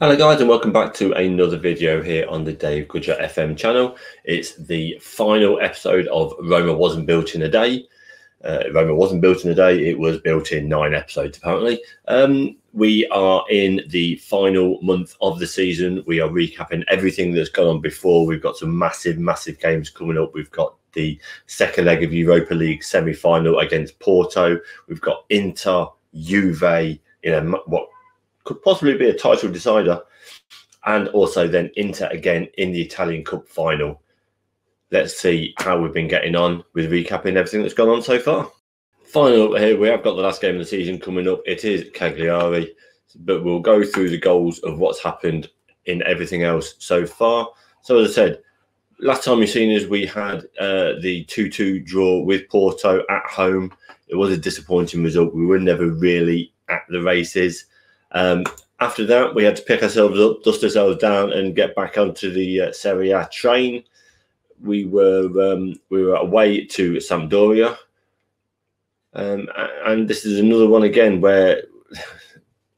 Hello guys, and welcome back to another video here on the Dave Goodger FM channel. It's the final episode of Roma Wasn't Built in a Day. Roma wasn't built in a day, it was built in 9 episodes apparently. We are in the final month of the season. We are recapping everything that's gone on before. We've got some massive games coming up. We've got the second leg of Europa League Semi-final against Porto. We've got Inter, Juve, what could possibly be a title decider, and also then Inter again in the Italian Cup final. Let's see how we've been getting on with recapping everything that's gone on so far. Final up here, we have got the last game of the season coming up. It is Cagliari, but we'll go through the goals of what's happened in everything else so far. So as I said, last time you've seen us, we had the 2-2 draw with Porto at home. It was a disappointing result. We were never really at the races. After that, we had to pick ourselves up, dust ourselves down, and get back onto the Serie A train. We were away to Sampdoria, and this is another one again where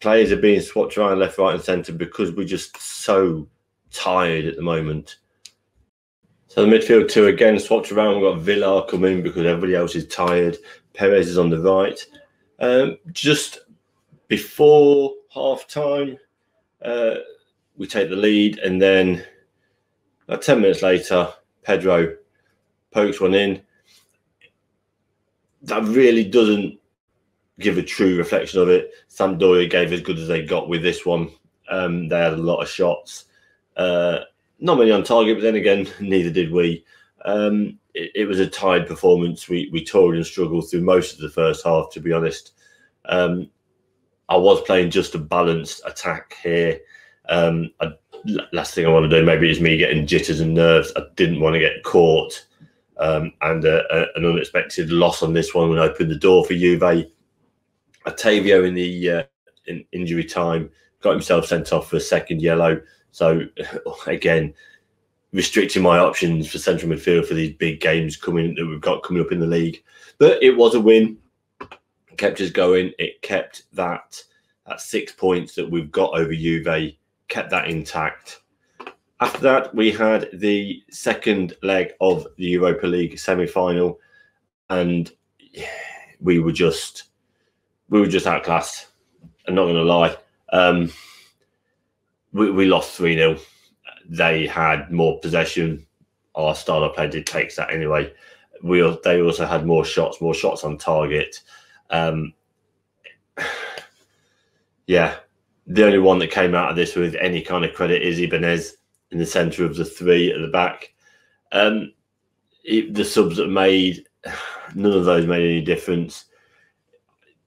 players are being swapped around left, right, and centre because we're just so tired at the moment. So the midfield two again swapped around. We've got Villar coming because everybody else is tired. Perez is on the right. Just before half-time, we take the lead, and then about 10 minutes later, Pedro pokes one in. That really doesn't give a true reflection of it. Sampdoria gave as good as they got with this one. They had a lot of shots. Not many on target, but then again, neither did we. It was a tied performance. We toiled and struggled through most of the first half, to be honest. I was playing just a balanced attack here. Last thing I want to do maybe is me getting jitters and nerves. I didn't want to get caught. And an unexpected loss on this one would open the door for Juve. Ottavio in the in injury time got himself sent off for a second yellow. So again, restricting my options for central midfield for these big games that we've got coming up in the league. But it was a win. It kept us going. It kept that 6 points that we've got over Juve, kept that intact. After that, we had the second leg of the Europa League semi-final, and we were just outclassed. I'm not going to lie. We lost 3-0. They had more possession. Our style of play dictates that anyway. They also had more shots on target. Yeah, the only one that came out of this with any kind of credit is Ibanez in the centre of the three at the back. The subs that made, none of those made any difference.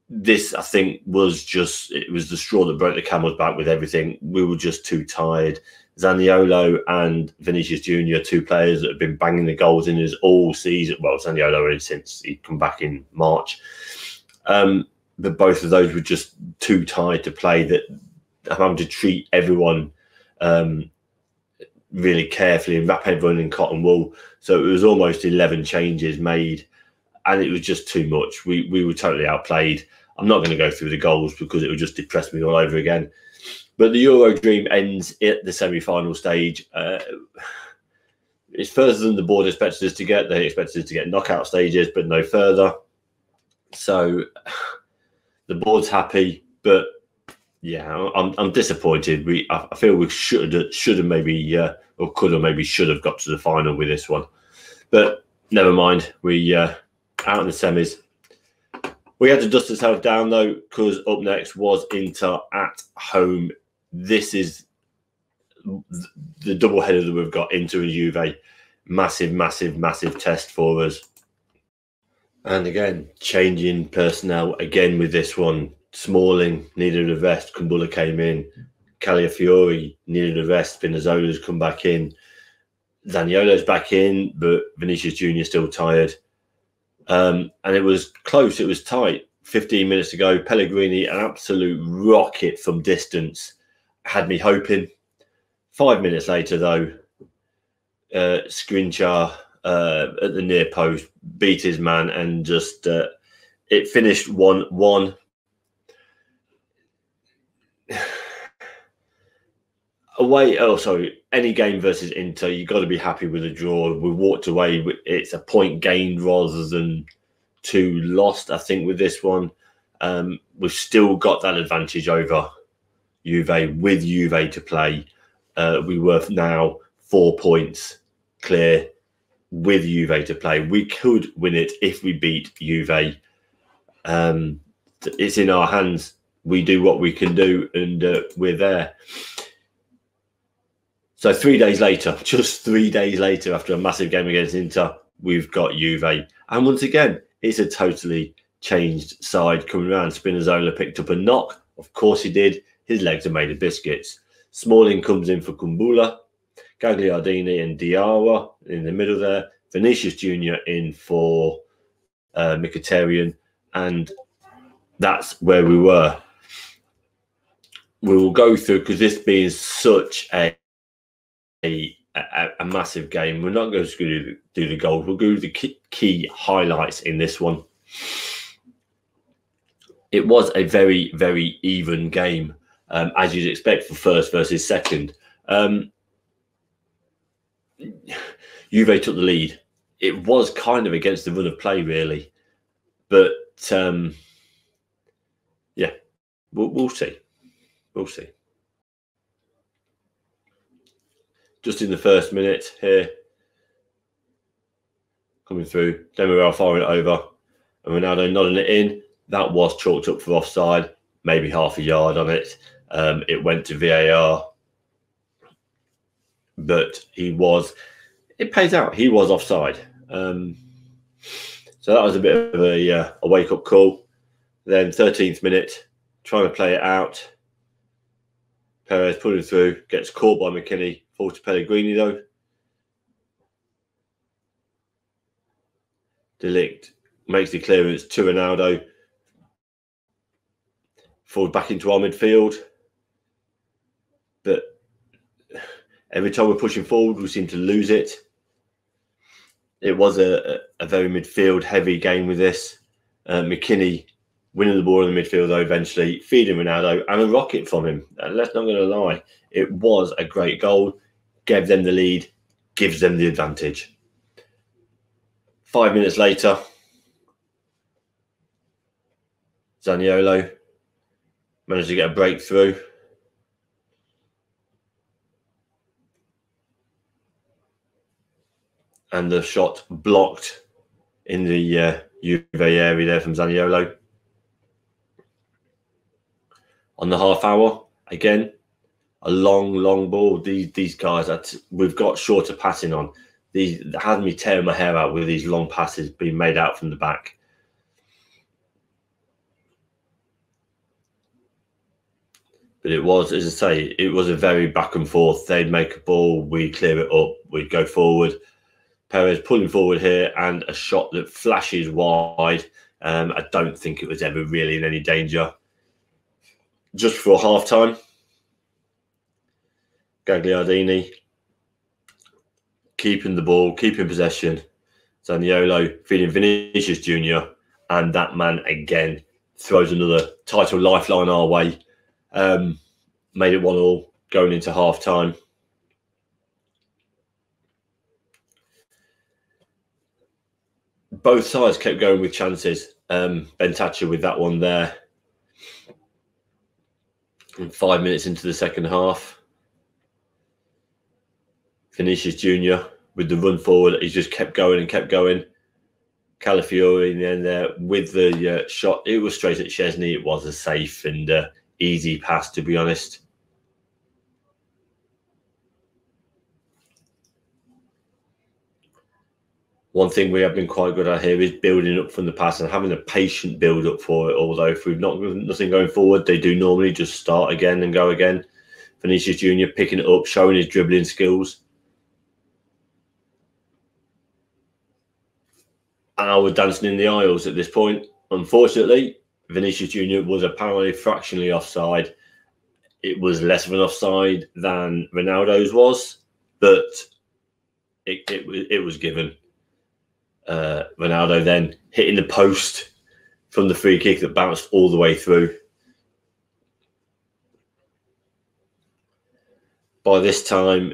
This, I think, was the straw that broke the camel's back with everything. We were just too tired. Zaniolo and Vinicius Junior, two players that have been banging the goals in us all season. Well, Zaniolo since he'd come back in March. But both of those were just too tired to play. That I'm having to treat everyone really carefully and wrap everyone in cotton wool. So it was almost 11 changes made, and it was just too much. We were totally outplayed. I'm not going to go through the goals because it would just depress me all over again. But the Euro dream ends at the semi-final stage. It's further than the board expected us to get. They expected us to get knockout stages, but no further. So the board's happy, but yeah, I'm disappointed. I feel we should have maybe or could have maybe should have got to the final with this one, but never mind. We out in the semis. We had to dust ourselves down though, because up next was Inter at home. This is the double header that we've got, Inter and Juve. Massive test for us. And again, changing personnel again with this one. Smalling needed a rest. Kumbula came in. Calafiori needed a rest. Spinazzola's come back in. Zaniolo's back in, but Vinicius Junior still tired. And it was close. It was tight. 15 minutes to go. Pellegrini, an absolute rocket from distance, had me hoping. 5 minutes later, though, Skriniar at the near post beat his man, and just it finished 1-1. away. Oh, sorry. Any game versus Inter, you got to be happy with a draw. We walked away with it's a point gained rather than 2 lost. I think with this one, we've still got that advantage over Juve with Juve to play. We were now 4 points clear with Juve to play. We could win it if we beat Juve. It's in our hands. We do what we can do, and we're there. So 3 days later, just 3 days later, after a massive game against Inter, we've got Juve. And once again, it's a totally changed side coming around. Spinazzola picked up a knock. Of course he did. His legs are made of biscuits. Smalling comes in for Kumbula. Gagliardini and Diarra in the middle there. Vinicius Jr. in for Mkhitaryan. And that's where we were. We will go through, because this being such a massive game, we're not going to do the goals. We'll do the key highlights in this one. It was a very, very even game, as you'd expect for first versus second. Juve took the lead. It was kind of against the run of play, really. But, yeah, we'll see. We'll see. Just in the first minute here, coming through, Demiral firing it over, and Ronaldo nodding it in. That was chalked up for offside, maybe half a yard on it. It went to VAR, but it pays out. He was offside. So that was a bit of a wake-up call. Then 13th minute, trying to play it out. Perez pulling through, gets caught by McKinney, falls to Pellegrini though. De Ligt makes the clearance to Ronaldo. Forward back into our midfield. But every time we're pushing forward, we seem to lose it. It was a very midfield-heavy game with this. McKinney winning the ball in the midfield, though, eventually, feeding Ronaldo, and a rocket from him. Let's not going to lie. It was a great goal. Gave them the lead, gives them the advantage. 5 minutes later, Zaniolo managed to get a breakthrough. And the shot blocked in the Juve area there from Zaniolo. On the half hour, again, a long ball. These guys, we've got shorter passing on. These had me tearing my hair out with these long passes being made out from the back. But it was, as I say, it was a very back and forth. They'd make a ball, we'd clear it up, we'd go forward. Perez pulling forward here, and a shot that flashes wide. I don't think it was ever really in any danger. Just before half-time, Gagliardini keeping the ball, keeping possession. Zaniolo feeding Vinicius Jr. And that man again throws another title lifeline our way. Made it 1-1 going into half-time. Both sides kept going with chances. Bentancur with that one there. And 5 minutes into the second half, Vinicius Jr. with the run forward, he just kept going and kept going. Calafiori in the end there with the shot. It was straight at Szczesny. It was a safe and easy pass, to be honest. One thing we have been quite good at here is building up from the pass and having a patient build up for it. Although if we've not nothing going forward, they do normally just start again and go again. Vinicius Jr. picking it up, showing his dribbling skills. And I was dancing in the aisles at this point. Unfortunately, Vinicius Jr. was apparently fractionally offside. It was less of an offside than Ronaldo's was, but it was given. Ronaldo then hitting the post from the free kick that bounced all the way through. by this time,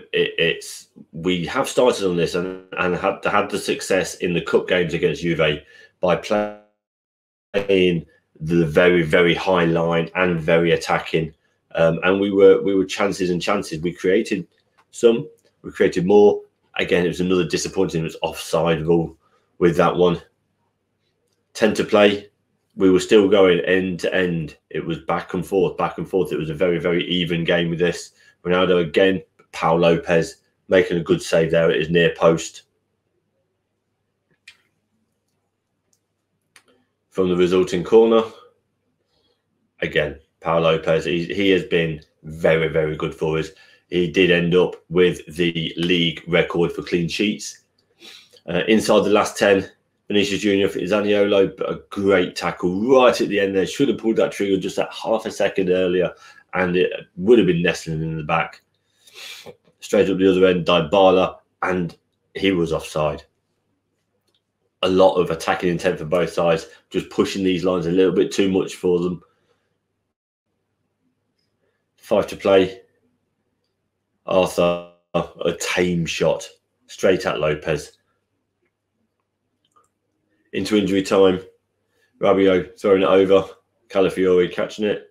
we have started on this and had the success in the cup games against Juve by playing the very, very high line and very attacking. And we were chances and chances. We created some, we created more. Again, it was another disappointing. It was offside rule with that one. 10 to play. We were still going end to end. It was back and forth, back and forth. It was a very, very even game with this. Ronaldo again, Pau Lopez making a good save there at his near post. From the resulting corner, again, Pau Lopez, he has been very, very good for us. He did end up with the league record for clean sheets. Inside the last 10, Vinicius Junior for Zaniolo, but a great tackle right at the end there. Should have pulled that trigger just that half a second earlier, and it would have been nestling in the back. Straight up the other end, Dybala, and he was offside. A lot of attacking intent for both sides, just pushing these lines a little bit too much for them. 5 to play. Arthur, a tame shot straight at Lopez. Into injury time. Rabiot throwing it over. Calafiori catching it.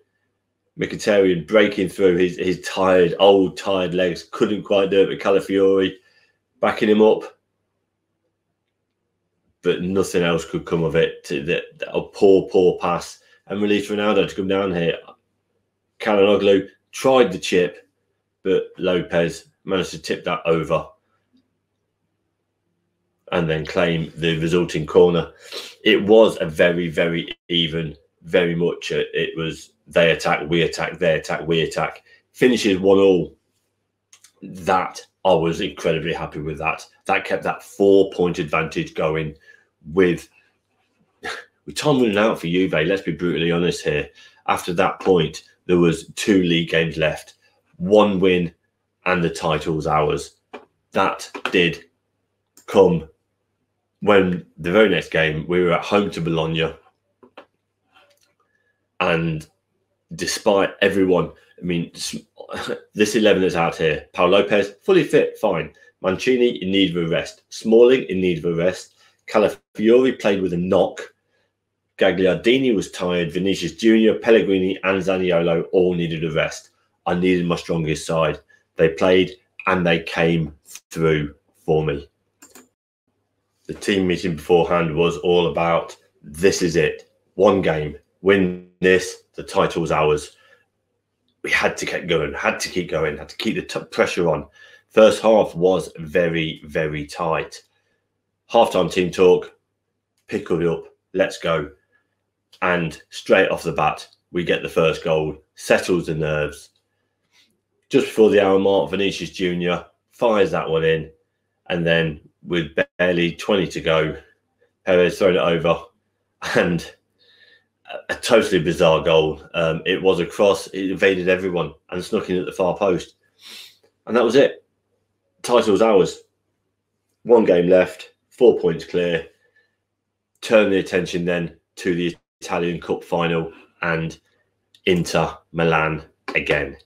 Mkhitaryan breaking through his old tired legs. Couldn't quite do it with Calafiori. Backing him up. But nothing else could come of it. A poor pass. And release Ronaldo to come down here. Calhanoglu tried the chip, but Lopez managed to tip that over and then claim the resulting corner. It was a very, very even, very much. It was they attack, we attack, they attack, we attack. Finishes 1-1. That, I was incredibly happy with that. That kept that 4-point advantage going with time running out for Juve. Let's be brutally honest here. After that point, there was 2 league games left. 1 win and the title's ours. That did come when the very next game, we were at home to Bologna. And despite everyone, I mean, this 11 that's out here, Pau Lopez, fully fit, fine. Mancini in need of a rest. Smalling in need of a rest. Calafiori played with a knock. Gagliardini was tired. Vinicius Junior, Pellegrini and Zaniolo all needed a rest. I needed my strongest side. They played and they came through for me. The team meeting beforehand was all about, this is it. 1 game. Win this. The title's ours. We had to keep going. Had to keep going. Had to keep the pressure on. First half was very, very tight. Halftime team talk. Pick it up. Let's go. And straight off the bat, we get the first goal. Settles the nerves. Just before the hour mark, Vinicius Junior fires that one in. And then with barely 20 to go, Perez throwing it over. And a totally bizarre goal. It was a cross. It evaded everyone and snuck in at the far post. And that was it. Title's ours. 1 game left. 4 points clear. Turn the attention then to the Italian Cup final and Inter Milan again.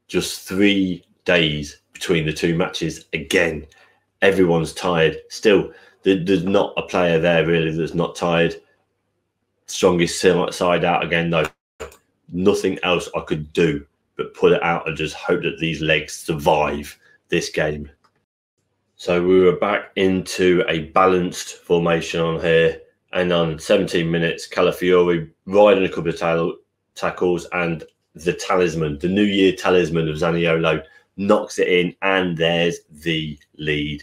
Just 3 days between the 2 matches again. Everyone's tired. Still, there's not a player there really that's not tired. Strongest side out again though. Nothing else I could do but put it out and just hope that these legs survive this game. So we were back into a balanced formation on here, and on 17 minutes, Calafiori riding a couple of tackles, and the talisman, the New Year talisman of Zaniolo, knocks it in, and there's the lead.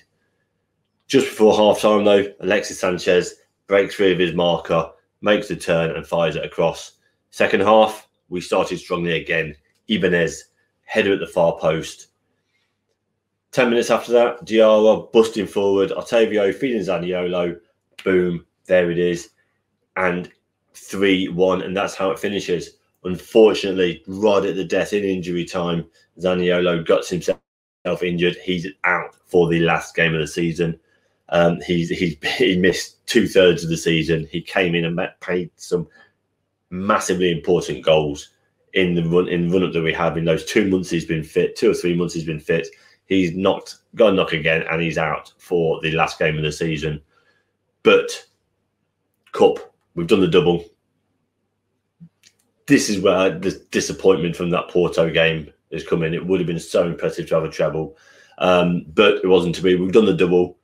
Just before half-time, though, Alexis Sanchez breaks free of his marker, makes the turn, and fires it across. Second half, we started strongly again. Ibanez, header at the far post. 10 minutes after that, Diarra busting forward, Ottavio feeding Zaniolo, boom, there it is, and 3-1, and that's how it finishes. Unfortunately, right at the death in injury time, Zaniolo got himself injured. He's out for the last game of the season. He missed 2/3 of the season. He came in and paid some massively important goals in the run up that we have. In those 2 months he's been fit, 2 or 3 months he's been fit. He's got a knock again, and he's out for the last game of the season. But Cup, we've done the double. This is where the disappointment from that Porto game has come in. It would have been so impressive to have a treble, but it wasn't to be. We've done the double.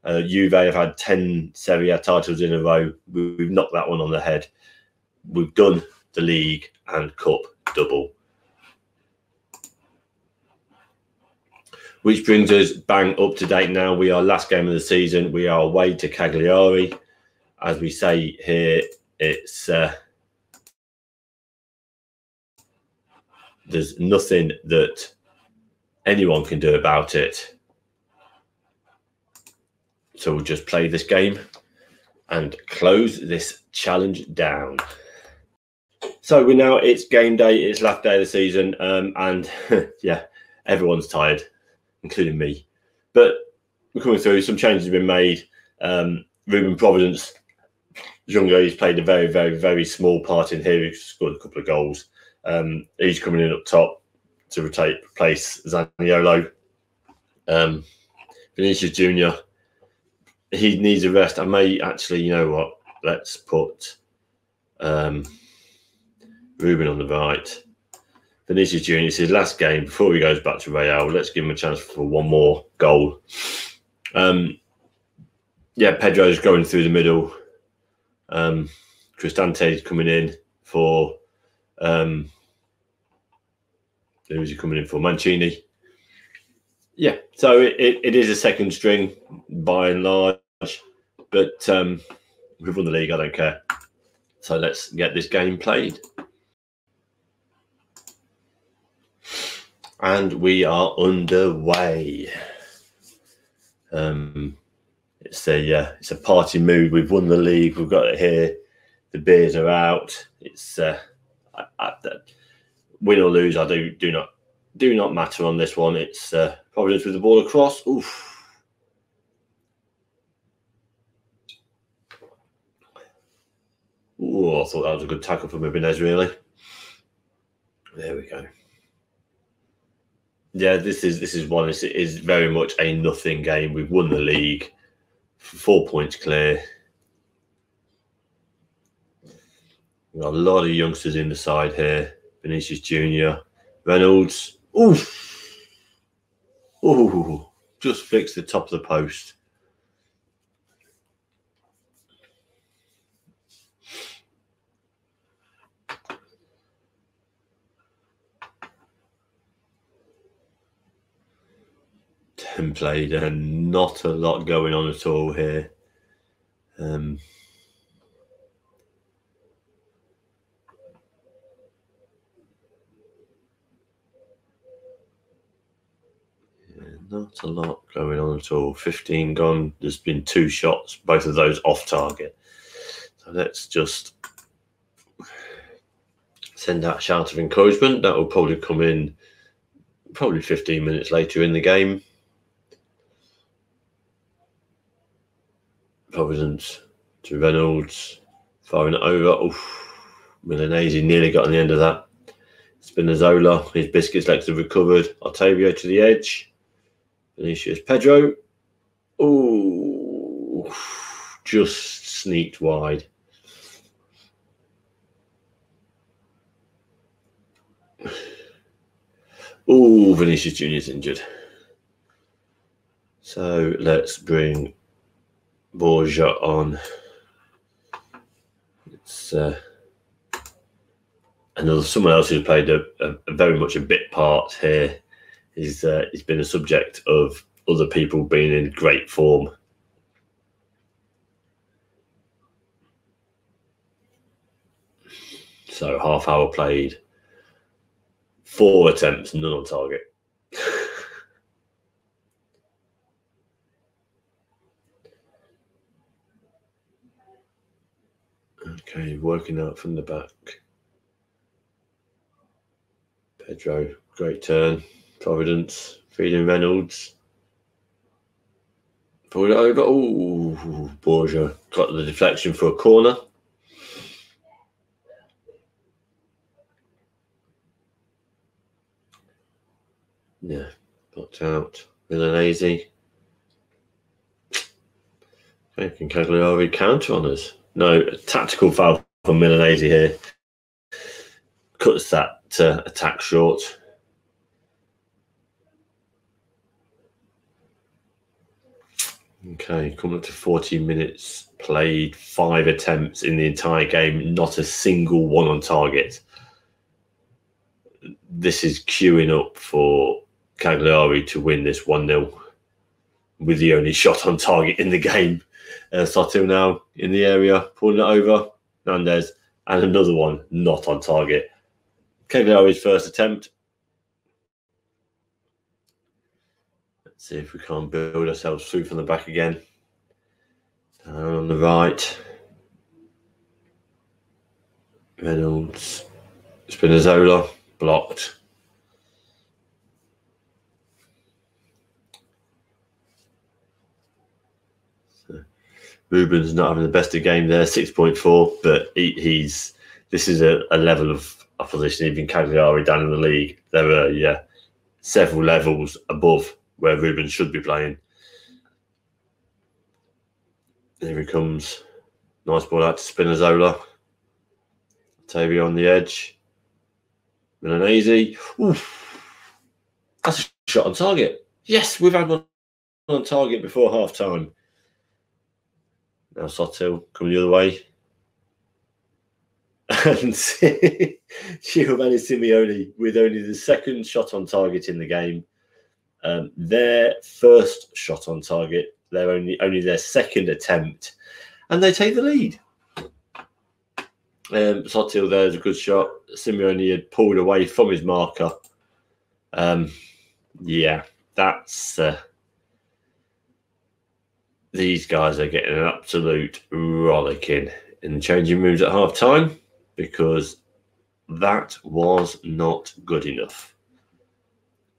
Juve have had 10 Serie A titles in a row. We've knocked that one on the head. We've done the league and cup double. Which brings us bang up to date now. We are last game of the season. We are away to Cagliari. As we say here, it's there's nothing that anyone can do about it. So we'll just play this game and close this challenge down. So it's game day, it's last day of the season, and yeah, everyone's tired, including me. But we're coming through, some changes have been made. Ruben Providence, Jungo, he's played a very, very, very small part in here. He's scored a couple of goals. He's coming in up top to replace Zaniolo. Vinicius Jr., he needs a rest. I may actually, you know what? Let's put Ruben on the right. Vinicius Jr., it's his last game before he goes back to Real. Let's give him a chance for one more goal. Yeah, Pedro's going through the middle. Cristante's coming in for who is he coming in for? Mancini. Yeah, so it is a second string by and large, but we've won the league, I don't care. So let's get this game played. And we are underway. It's a party mood. We've won the league. We've got it here. The beers are out. It's win or lose. I do not matter on this one. It's Providence with the ball across. Oof. Oh, I thought that was a good tackle from Ibanez, really. There we go. Yeah, this is one. It is very much a nothing game. We've won the league, 4 points clear. We've got a lot of youngsters in the side here. Vinicius Jr., Reynolds. Oof. Ooh, just fixed the top of the post. Played and not a lot going on at all here. Not a lot going on at all. 15 gone. There's been 2 shots, both of those off target. So let's just send out a shout of encouragement. That will probably come in probably 15 minutes later in the game. Providence to Reynolds, firing it over. Oof. Milanese nearly got on the end of that. Spinazzola, his biscuits legs have recovered. Octavio to the edge. Vinicius, Pedro. Ooh, just sneaked wide. Ooh, Vinicius Jr. is injured. So let's bring Borgia on. It's someone else who's played a very much a bit part here. He's been a subject of other people being in great form. So half hour played, 4 attempts, none on target. Okay, working out from the back. Pedro, great turn. Providence, feeding Reynolds. Pulled it over. Oh, Borgia got the deflection for a corner. Yeah, blocked out. Milanese. Okay, can Cagliari counter on us? No, a tactical foul from Milanese here. Cuts that attack short. Okay, coming up to 40 minutes played, 5 attempts in the entire game, not a single one on target. This is queuing up for Cagliari to win this 1-0 with the only shot on target in the game. Sotil now in the area, pulling it over. Hernandez, and another one not on target. Cagliari's first attempt. Let's see if we can't build ourselves through from the back again. Down on the right. Reynolds. Spinazzola, blocked. Ruben's not having the best of game there, 6.4, but this is a level of opposition. Even Cagliari down in the league, there are several levels above where Ruben should be playing. Here he comes. Nice ball out to Spinazzola. Tavia on the edge. Milanese. Oof. That's a shot on target. Yes, we've had one on target before half time. Now Sotil coming the other way. And Giovanni Simeone with only the second shot on target in the game. Their first shot on target. They're only their second attempt. And they take the lead. Sotil there's a good shot. Simeone had pulled away from his marker. That's... these guys are getting an absolute rollicking in the changing rooms at half time because that was not good enough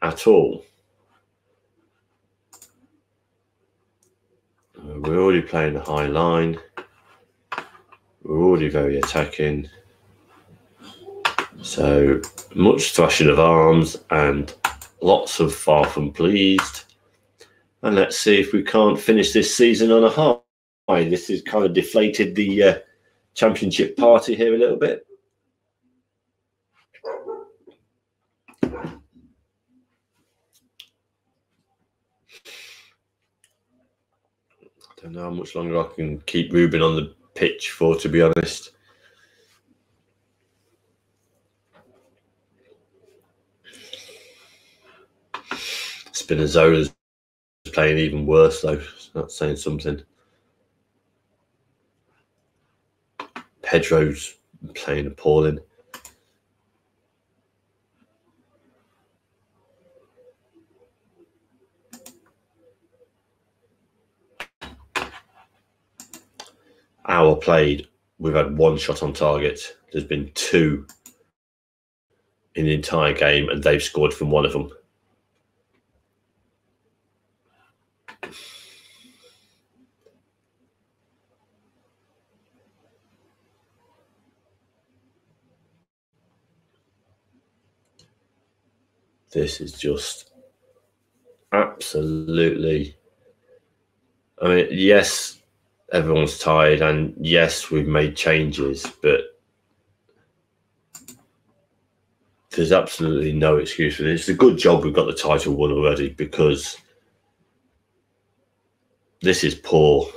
at all. We're already playing a high line. We're already very attacking. So much thrashing of arms and lots of far from pleased. And let's see if we can't finish this season on a high. This has kind of deflated the championship party here a little bit. I don't know how much longer I can keep Ruben on the pitch for, to be honest. Spinazzola's playing even worse, though. That's saying something. Pedro's playing appalling. Hour played, we've had one shot on target. There's been 2 in the entire game, and they've scored from one of them. This is just absolutely... I mean, yes, everyone's tired, and yes, we've made changes, but there's absolutely no excuse for this. It's a good job we've got the title won already, because this is poor.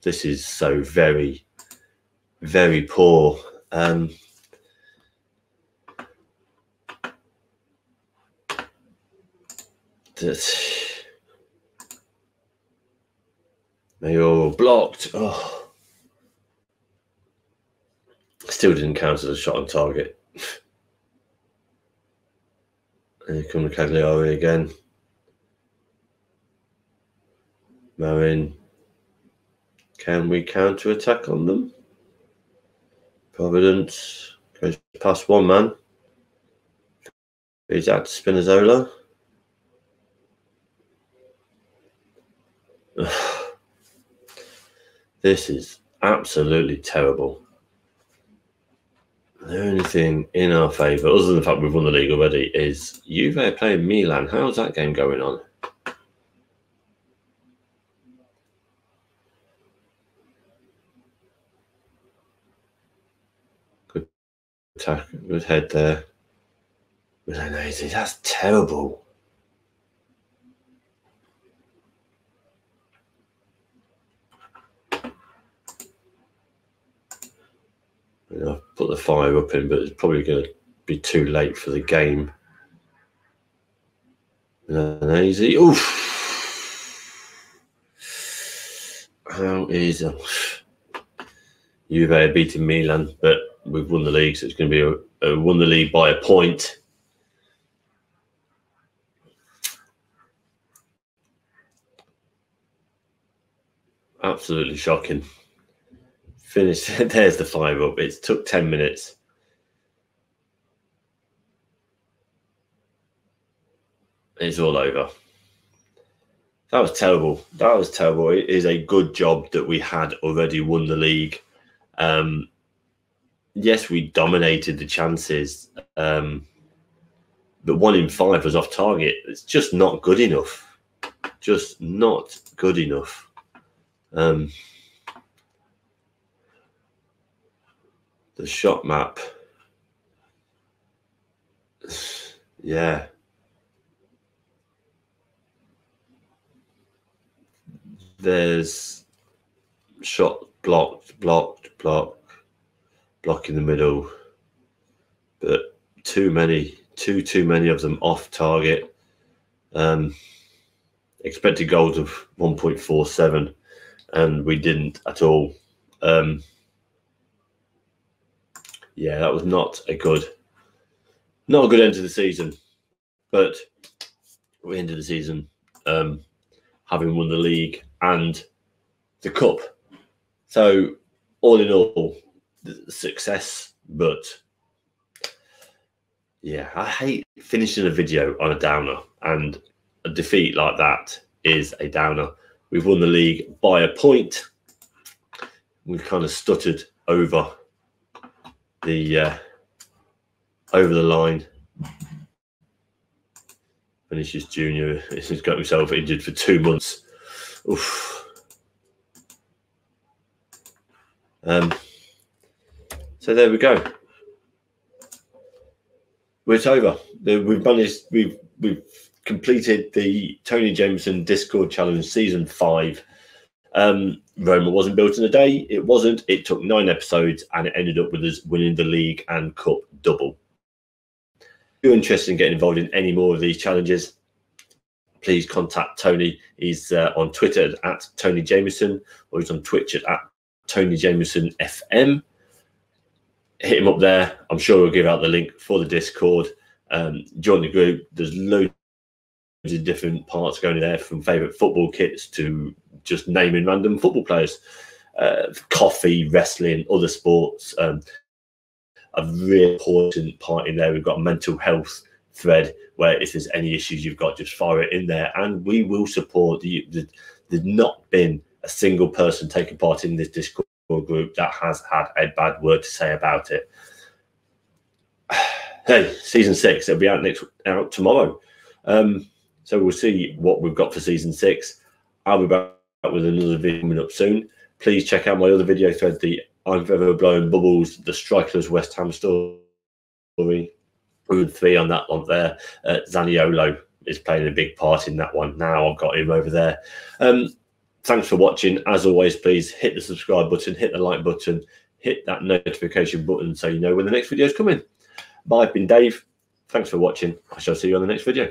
This is so very, very poor. They all blocked. Oh, still didn't count as a shot on target. Here comes Cagliari again. Marin. Can we counter attack on them? Providence goes past one man. He's out to Spinazzola. This is absolutely terrible. The only thing in our favour, other than the fact we've won the league already, is Juve are playing Milan. How's that game going on? Good attack, good head there. That's terrible. I've put the fire up in, but it's probably going to be too late for the game. Easy. Oof. How is Juve are beating Milan, but we've won the league, so it's going to be won the league by a point. Absolutely shocking. Finished. There's the 5-up. It took 10 minutes. It's all over. That was terrible. That was terrible. It is a good job that we had already won the league. Yes, we dominated the chances, but 1 in 5 was off target. It's just not good enough. Just not good enough. The shot map. Yeah. There's shot blocked, block in the middle. But too many of them off target. Expected goals of 1.47, and we didn't at all. Yeah, that was not a good end to the season. But we ended the season having won the league and the cup. So all in all, success. But yeah, I hate finishing a video on a downer, and a defeat like that is a downer. We've won the league by a point. We've kind of stuttered over the line. Vinicius Junior has got himself injured for 2 months. Oof. So there we go. It's over. We've managed. We've completed the Tony Jameson Discord Challenge Season 5. Roma wasn't built in a day. It wasn't. It took 9 episodes, and it ended up with us winning the league and cup double. If you're interested in getting involved in any more of these challenges, please contact Tony. He's on Twitter at Tony Jameson, or he's on Twitch at Tony Jameson FM. Hit him up there. I'm sure we'll give out the link for the Discord. Join the group. There's loads of different parts going in there, from favourite football kits to just naming random football players, coffee, wrestling, other sports. A really important part in there, we've got a mental health thread where if there's any issues you've got, just fire it in there and we will support you. There's not been a single person taking part in this Discord group that has had a bad word to say about it. Hey, season 6, it'll be out tomorrow. So we'll see what we've got for season 6. I'll be back with another video coming up soon. Please check out my other video thread, the I'm Forever Blowing Bubbles, the Strikerless West Ham story. 3 on that one there. Zaniolo is playing a big part in that one. Now I've got him over there. Thanks for watching. As always, please hit the subscribe button, hit the like button, hit that notification button so you know when the next video is coming. I've been Dave. Thanks for watching. I shall see you on the next video.